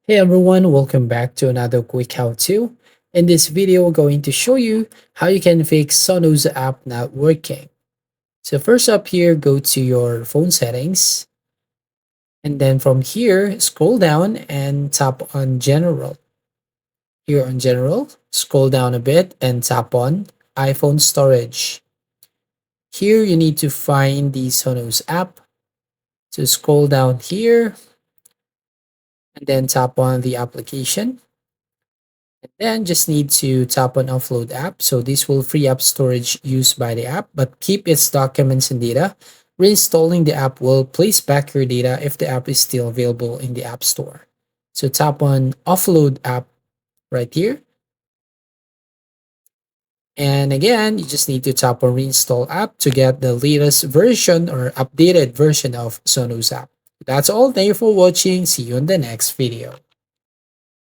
Hey everyone, welcome back to another quick how-to. In this video, we're going to show you how you can fix Sonos app not working. So first up here, go to your phone settings, and then from here, scroll down and tap on General. Here on General, scroll down a bit and tap on iPhone Storage. Here you need to find the Sonos app. So scroll down here and then tap on the application. Then just need to tap on offload app. So this will free up storage used by the app, but keep its documents and data. Reinstalling the app will place back your data if the app is still available in the app store. So tap on offload app right here. And again, you just need to tap on reinstall app to get the latest version or updated version of Sonos app. That's all. Thank you for watching. See you in the next video.